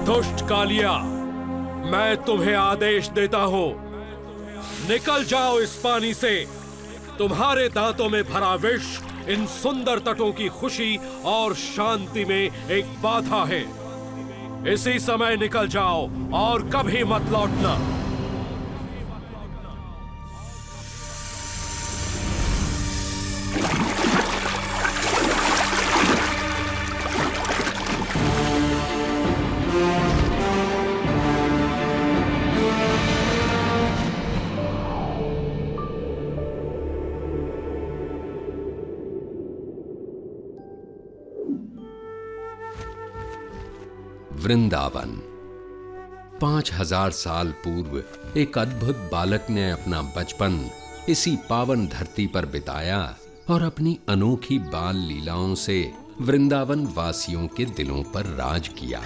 दुष्ट कालिया, मैं तुम्हें आदेश देता हूं, निकल जाओ इस पानी से। तुम्हारे दांतों में भरा विष इन सुंदर तटों की खुशी और शांति में एक बाधा है। इसी समय निकल जाओ और कभी मत लौटना। वृंदावन। 5000 साल पूर्व एक अद्भुत बालक ने अपना बचपन इसी पावन धरती पर बिताया और अपनी अनोखी बाल लीलाओं से वृंदावन वासियों के दिलों पर राज किया।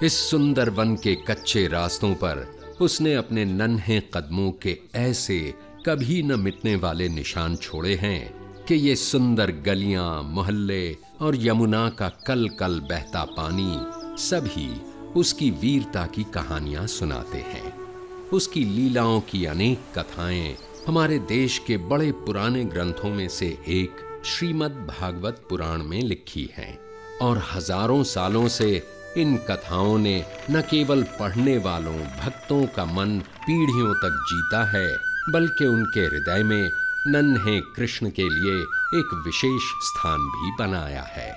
इस सुंदर वन के कच्चे रास्तों पर उसने अपने नन्हे कदमों के ऐसे कभी न मिटने वाले निशान छोड़े हैं कि ये सुंदर गलियां, मोहल्ले और यमुना का कल कल बहता पानी सभी उसकी वीरता की कहानियां सुनाते हैं। उसकी लीलाओं की अनेक कथाएं हमारे देश के बड़े पुराने ग्रंथों में से एक श्रीमद् भागवत पुराण में लिखी हैं और हजारों सालों से इन कथाओं ने न केवल पढ़ने वालों भक्तों का मन पीढ़ियों तक जीता है, बल्कि उनके हृदय में नन्हे कृष्ण के लिए एक विशेष स्थान भी बनाया है।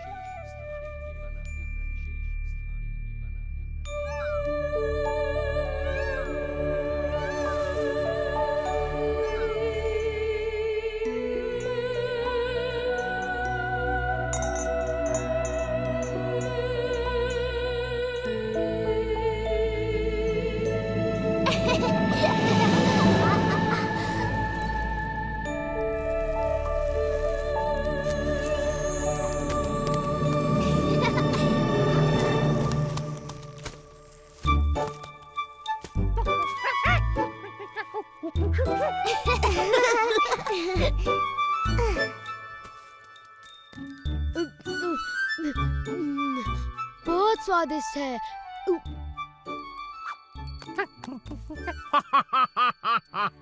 बहुत स्वादिष्ट है।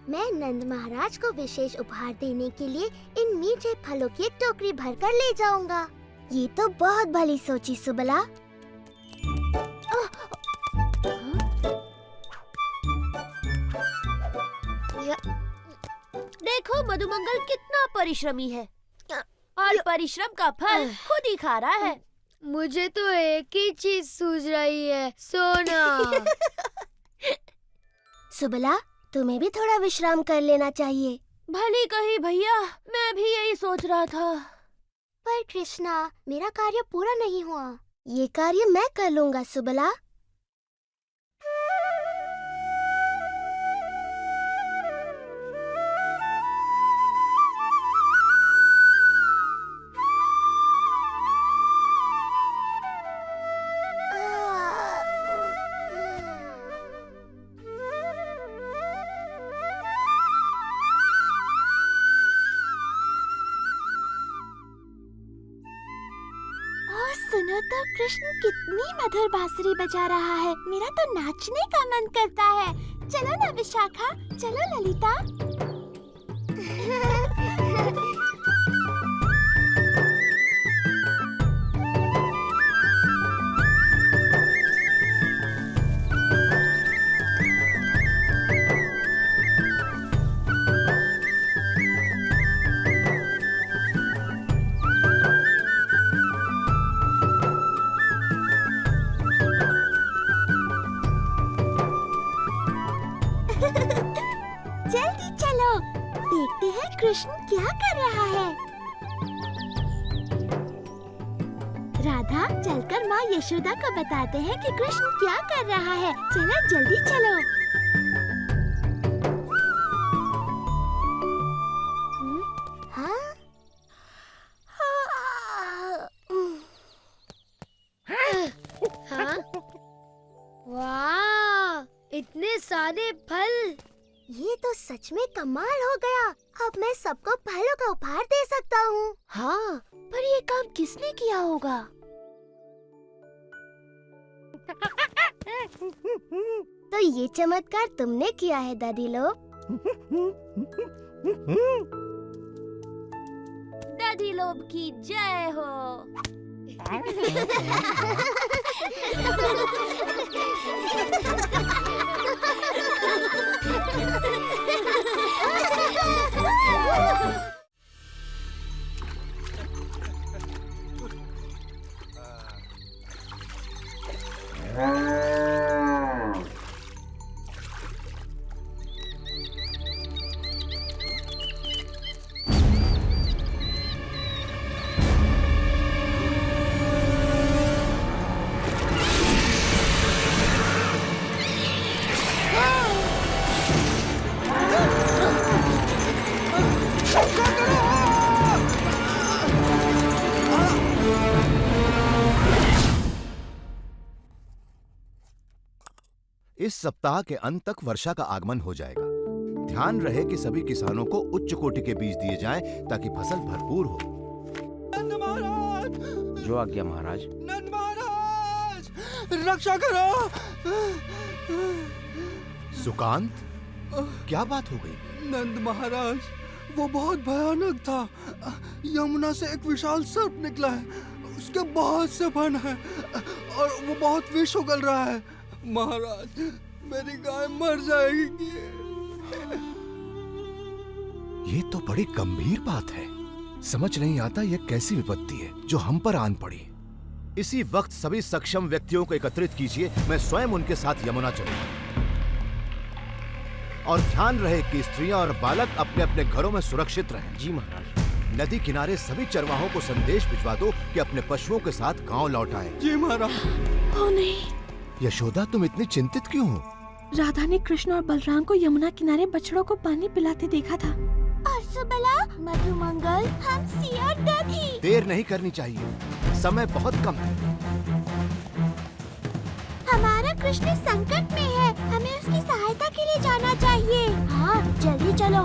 मैं नंद महाराज को विशेष उपहार देने के लिए इन मीठे फलों की एक टोकरी भरकर ले जाऊंगा। ये तो बहुत भली सोची सुबला। देखो मधुमंगल कितना परिश्रमी है और परिश्रम का फल खुद ही खा रहा है। मुझे तो एक ही चीज सूझ रही है, सोना। सुबला, तुम्हें भी थोड़ा विश्राम कर लेना चाहिए। भली कही भैया, मैं भी यही सोच रहा था। पर कृष्णा, मेरा कार्य पूरा नहीं हुआ। ये कार्य मैं कर लूंगा सुबला। सुनो तो कृष्ण कितनी मधुर बांसुरी बजा रहा है। मेरा तो नाचने का मन करता है। चलो ना विशाखा, चलो ललिता। जल्दी चलो, देखते हैं कृष्ण क्या कर रहा है। राधा, चलकर माँ यशोदा को बताते हैं कि कृष्ण क्या कर रहा है। चलो जल्दी चलो। हाँ? हाँ? वाह, इतने सारे फल। ये तो सच में कमाल हो गया। अब मैं सबको फलों का उपहार दे सकता हूँ। हाँ, पर ये काम किसने किया होगा? तो ये चमत्कार तुमने किया है दादी लोग। दादी लोग की जय हो। इस सप्ताह के अंत तक वर्षा का आगमन हो जाएगा। ध्यान रहे कि सभी किसानों को उच्च कोटि के बीज दिए जाएं ताकि फसल भरपूर हो। नंद महाराज! जो आज्ञा महाराज। नंद महाराज! रक्षा करो! सुकांत, क्या बात हो गई? नंद महाराज, वो बहुत भयानक था। यमुना से एक विशाल सर्प निकला है। उसके बहुत से फन है और वो बहुत विष उगल रहा है। महाराज, मेरी गाय मर जाएगी। ये तो बड़ी गंभीर बात है। समझ नहीं आता ये कैसी विपत्ति है जो हम पर आन पड़ी। इसी वक्त सभी सक्षम व्यक्तियों को एकत्रित कीजिए। मैं स्वयं उनके साथ यमुना चलूंगा। और ध्यान रहे कि स्त्रियां और बालक अपने अपने घरों में सुरक्षित रहें। जी महाराज। नदी किनारे सभी चरवाहों को संदेश भिजवा दो कि अपने पशुओं के साथ गांव लौट आएं। जी महाराज। ओ नहीं, यशोदा, तुम इतनी चिंतित क्यों हो? राधा ने कृष्ण और बलराम को यमुना किनारे बछड़ों को पानी पिलाते देखा था। और सुबला, मधुमंगल, हंसी और दधी। देर नहीं करनी चाहिए, समय बहुत कम है। हमारा कृष्ण संकट में है। हमें उसकी सहायता के लिए जाना चाहिए। हाँ, जल्दी चलो।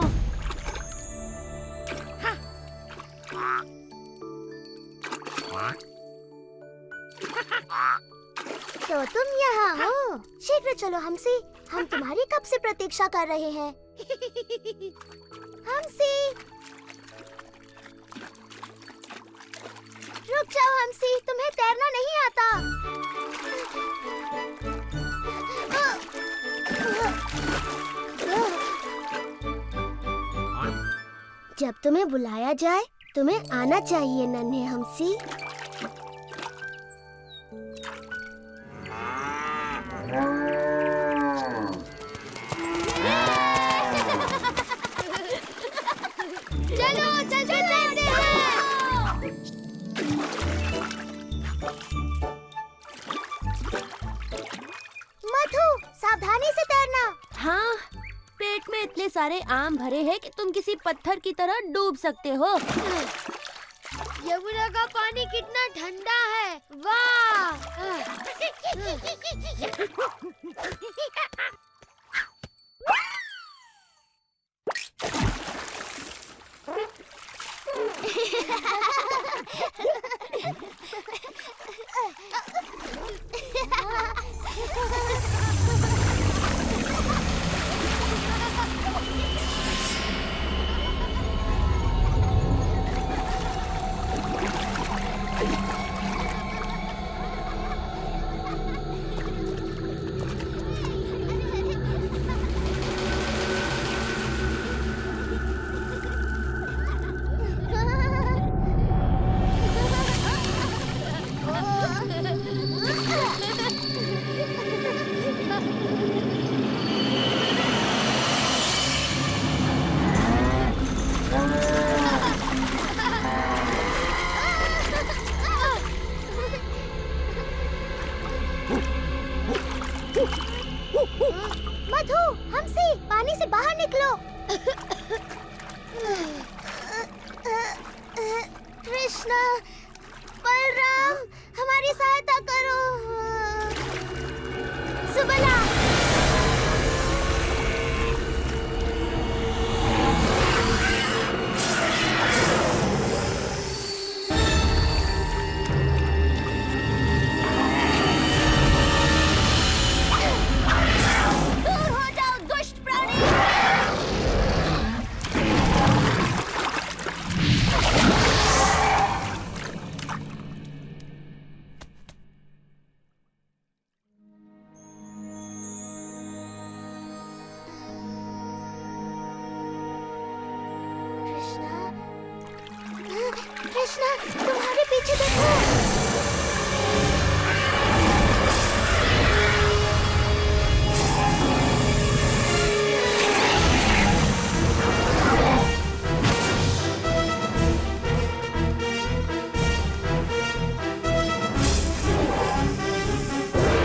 तो तुम यहाँ हो? शीघ्र चलो हमसी, हम तुम्हारी कब से प्रतीक्षा कर रहे हैं। हमसी, रुक जाओ हमसी, तुम्हें तैरना नहीं आता। जब तुम्हें बुलाया जाए तुम्हें आना चाहिए नन्हे हमसी। चलो चलते तैरते हैं। मधु, सावधानी से तैरना। हाँ, पेट में इतने सारे आम भरे हैं कि तुम किसी पत्थर की तरह डूब सकते हो। यमुना का पानी कितना ठंडा है, वाह। मधु, हमसी, पानी से बाहर निकलो। कृष्णा, बलराम, हमारी सहायता करो। सुबला। कृष्णा, तुम्हारे पीछे देखो।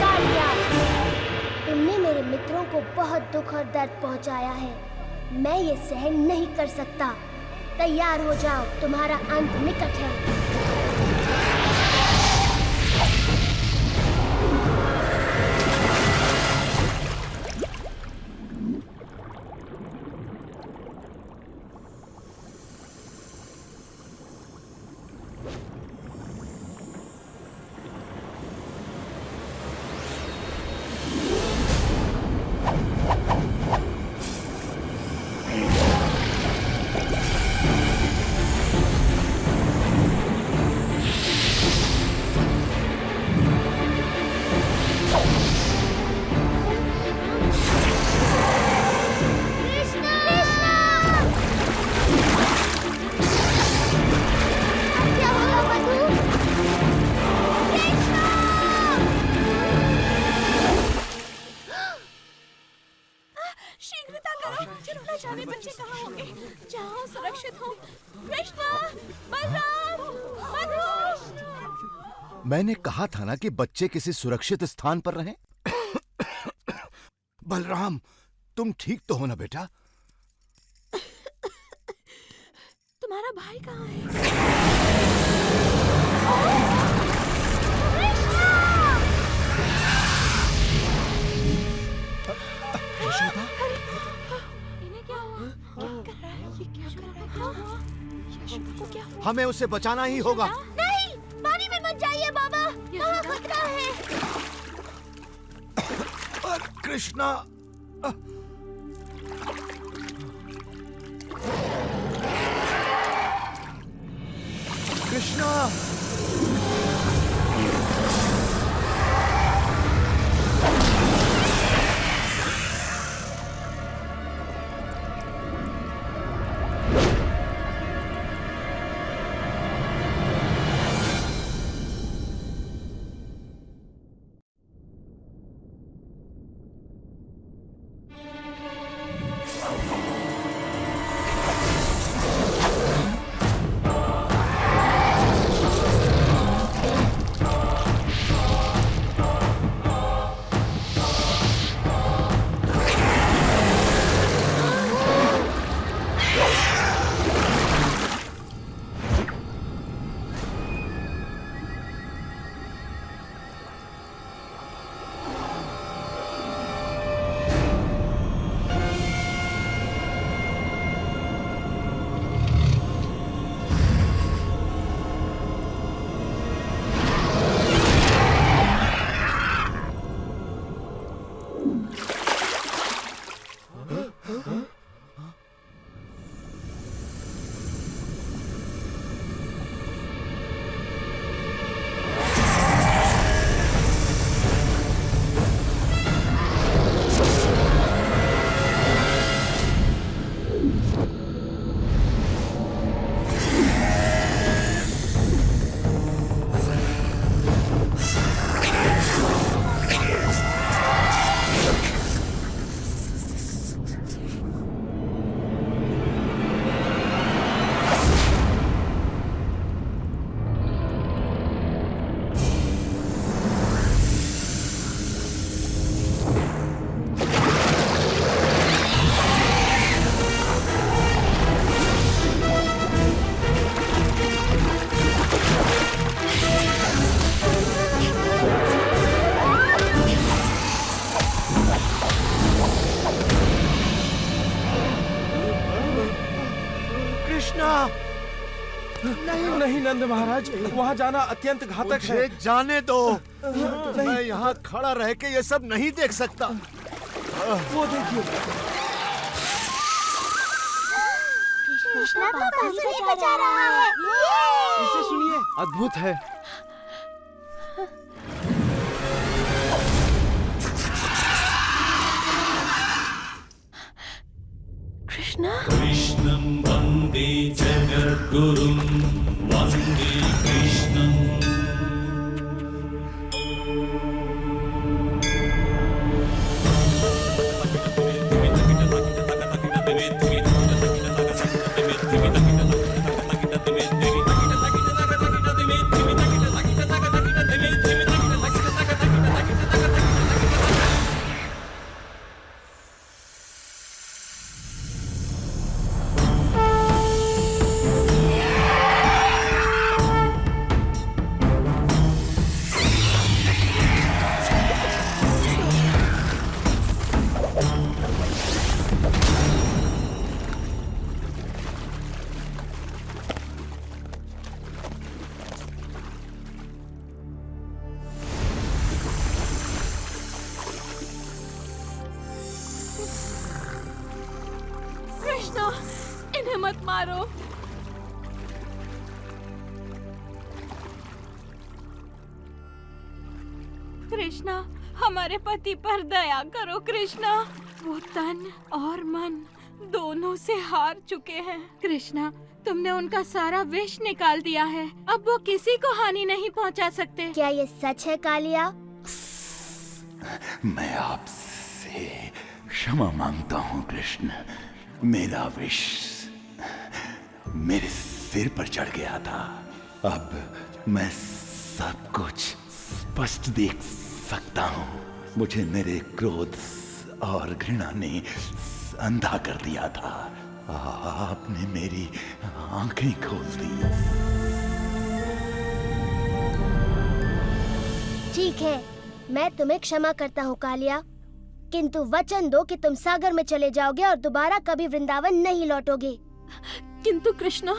कालिया, तुमने मेरे मित्रों को बहुत दुख और दर्द पहुंचाया है। मैं ये सहन नहीं कर सकता। तैयार हो जाओ, तुम्हारा अंत निकट है। शीघ्रता करो, जिन्होंने जाने बच्चे कहाँ होंगे? जाओ, सुरक्षित हो। कृष्णा, बलराम, मधु। मैंने कहा था ना कि बच्चे किसी सुरक्षित स्थान पर रहें। बलराम, तुम ठीक तो हो ना बेटा? तुम्हारा भाई कहाँ है? यशोदा? इन्हें क्या हुआ? हो गया? हमें उसे बचाना ही होगा। नहीं, पानी में मत जाइए बाबा, वहाँ खतरा है। कृष्णा, कृष्णा, नहीं नंद महाराज, वहाँ जाना अत्यंत घातक है। मुझे जाने दो। मैं यहाँ खड़ा रह के ये सब नहीं देख सकता। वो देखिए, कृष्णा तो बांसुरी बजा रहा है। इसे सुनिए, अद्भुत है। कृष्णा, कृष्णं वन्दे जगद्गुरुं वन्दे कृष्णं। कृष्णा, इन्हें मत मारो। कृष्णा, हमारे पति पर दया करो कृष्णा। वो तन और मन दोनों से हार चुके हैं। कृष्णा, तुमने उनका सारा विष निकाल दिया है। अब वो किसी को हानि नहीं पहुंचा सकते। क्या ये सच है कालिया? मैं आपसे क्षमा मांगता हूँ कृष्ण। मेरा विष मेरे सिर पर चढ़ गया था। अब मैं सब कुछ स्पष्ट देख सकता हूँ। मुझे मेरे क्रोध और घृणा ने अंधा कर दिया था। आपने मेरी आंखें खोल दी। ठीक है, मैं तुम्हें क्षमा करता हूँ कालिया, किंतु वचन दो कि तुम सागर में चले जाओगे और दोबारा कभी वृंदावन नहीं लौटोगे। किंतु कृष्णा,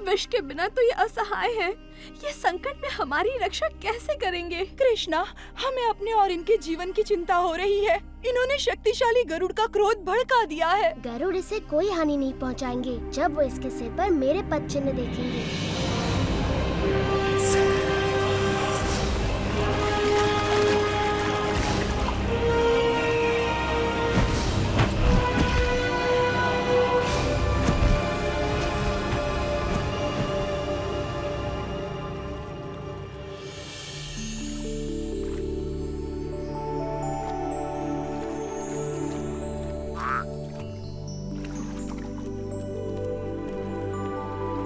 विष के बिना तो ये असहाय है। ये संकट में हमारी रक्षा कैसे करेंगे? कृष्णा, हमें अपने और इनके जीवन की चिंता हो रही है। इन्होंने शक्तिशाली गरुड़ का क्रोध भड़का दिया है। गरुड़ इसे कोई हानि नहीं पहुंचाएंगे जब वो इसके सिर पर मेरे पद चिन्ह देखेंगे।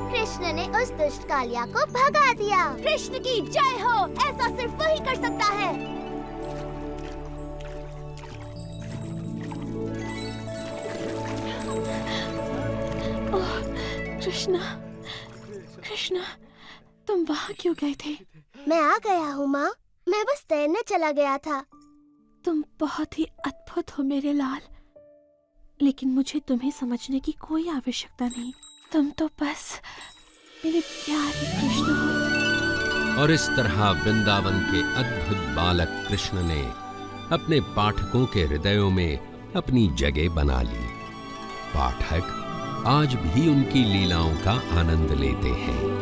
कृष्ण ने उस दुष्ट कालिया को भगा दिया। कृष्ण की जय हो। ऐसा सिर्फ वही कर सकता है। ओह, कृष्णा, कृष्णा, तुम वहाँ क्यों गए थे? मैं आ गया हूँ माँ। मैं बस तैरने चला गया था। तुम बहुत ही अद्भुत हो मेरे लाल, लेकिन मुझे तुम्हें समझने की कोई आवश्यकता नहीं। तुम तो बस मेरे प्यारे कृष्ण हो। और इस तरह वृंदावन के अद्भुत बालक कृष्ण ने अपने पाठकों के हृदयों में अपनी जगह बना ली। पाठक आज भी उनकी लीलाओं का आनंद लेते हैं।